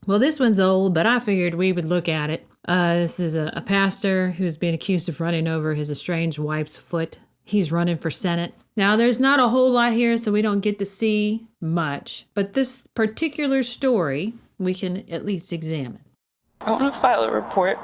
Well, this one's old, but I figured we would look at it. This is a pastor who's being accused of running over his estranged wife's foot. He's running for Senate. Now, there's not a whole lot here, so we don't get to see much. But this particular story, we can at least examine. I want to file a report.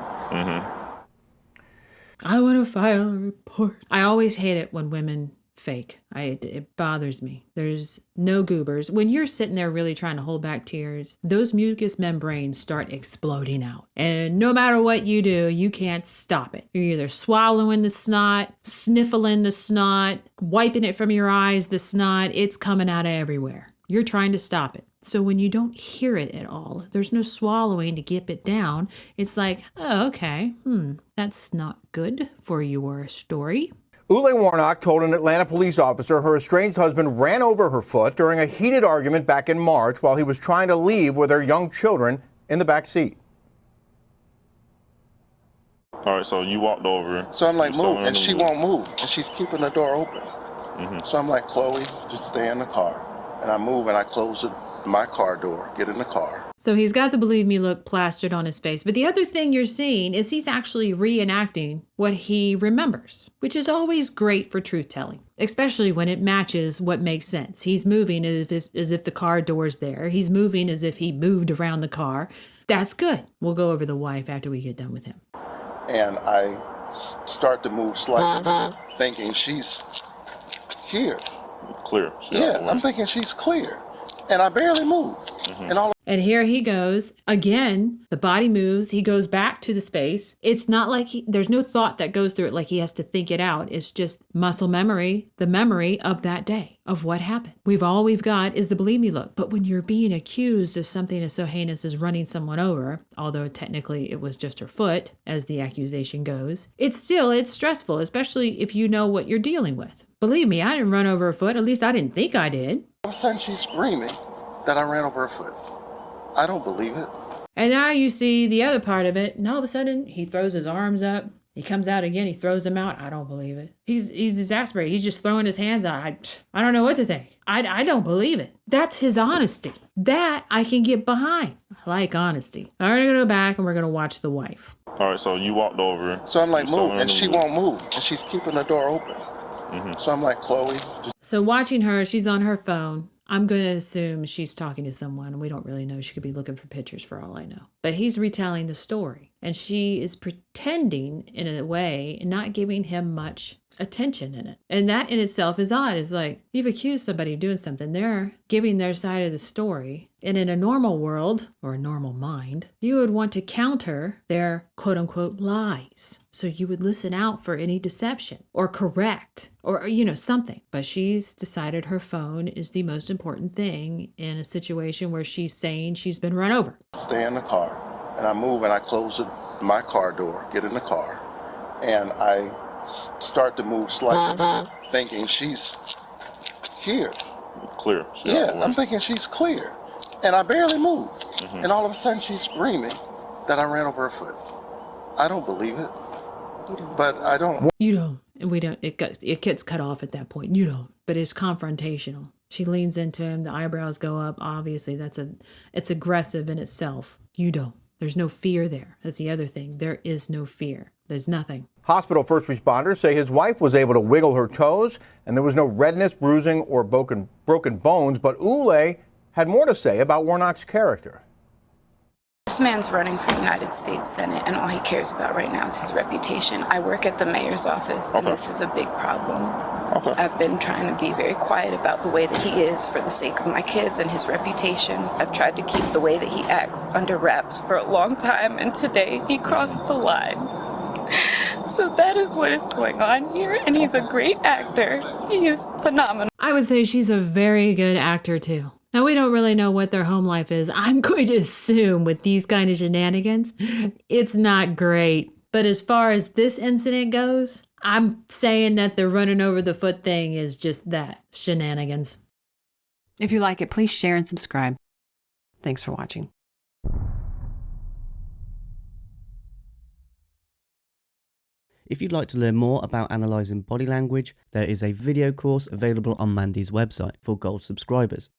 I want to file a report. I always hate it when women fake. It bothers me. There's no goobers. When you're sitting there really trying to hold back tears, those mucous membranes start exploding out. And no matter what you do, you can't stop it. You're either swallowing the snot, sniffling the snot, wiping it from your eyes, the snot. It's coming out of everywhere. You're trying to stop it. So when you don't hear it at all, there's no swallowing to get it down. It's like, oh, okay, that's not good for your story. Ule Warnock told an Atlanta police officer her estranged husband ran over her foot during a heated argument back in March while he was trying to leave with their young children in the back seat. All right, so you walked over. So I'm like, move, and she won't move, and she's keeping the door open. So I'm like, Chloe, just stay in the car. And I move and I close my car door, get in the car. So he's got the believe me look plastered on his face. But the other thing you're seeing is he's actually reenacting what he remembers, which is always great for truth telling, especially when it matches what makes sense. He's moving as if the car door's there. He's moving as if he moved around the car. That's good. We'll go over the wife after we get done with him. And I start to move slightly, thinking she's here. Clear. Yeah, I'm thinking she's clear. And I barely move. And here he goes. Again, the body moves. He goes back to the space. It's not like there's no thought that goes through it like he has to think it out. It's just muscle memory, the memory of that day, of what happened. All we've got is the believe me look. But when you're being accused of something as so heinous as running someone over, although technically it was just her foot, as the accusation goes, it's stressful, especially if you know what you're dealing with. Believe me, I didn't run over her foot. At least I didn't think I did. All of a sudden she's screaming that I ran over her foot. I don't believe it. And now you see the other part of it. And all of a sudden, he throws his arms up. He comes out again. He throws them out. I don't believe it. He's exasperated. He's just throwing his hands out. I don't know what to think. I don't believe it. That's his honesty. That I can get behind. I like honesty. All right, we're going to go back and we're going to watch the wife. All right, so you walked over. So I'm like, move, and she won't move. And she's keeping the door open. So I'm like, Chloe. So watching her, she's on her phone. I'm going to assume she's talking to someone. We don't really know. She could be looking for pictures for all I know. But he's retelling the story. And she is pretending in a way, not giving him much attention in it. And that in itself is odd. It's like, you've accused somebody of doing something. They're giving their side of the story. And in a normal world, or a normal mind, you would want to counter their quote unquote lies. So you would listen out for any deception or correct or, something. But she's decided her phone is the most important thing in a situation where she's saying she's been run over. Stay in the car. And I move and I close my car door, get in the car. And I start to move slightly, thinking she's here. Clear. Yeah, I'm thinking she's clear. And I barely move. And all of a sudden she's screaming that I ran over her foot. I don't believe it. You don't. But I don't. You don't. And we don't. It gets cut off at that point. You don't. But it's confrontational. She leans into him. The eyebrows go up. Obviously, it's aggressive in itself. You don't. There's no fear there. That's the other thing. There is no fear. There's nothing. Hospital first responders say his wife was able to wiggle her toes and there was no redness, bruising, or broken bones. But Ule had more to say about Warnock's character. This man's running for United States Senate, and all he cares about right now is his reputation. I work at the mayor's office, and this is a big problem. I've been trying to be very quiet about the way that he is for the sake of my kids and his reputation. I've tried to keep the way that he acts under wraps for a long time, and today he crossed the line. So that is what is going on here, and he's a great actor. He is phenomenal. I would say she's a very good actor, too. Now, we don't really know what their home life is. I'm going to assume with these kind of shenanigans, it's not great. But as far as this incident goes, I'm saying that the running over the foot thing is just that, shenanigans. If you like it, please share and subscribe. Thanks for watching. If you'd like to learn more about analysing body language, there is a video course available on Mandy's website for Gold subscribers.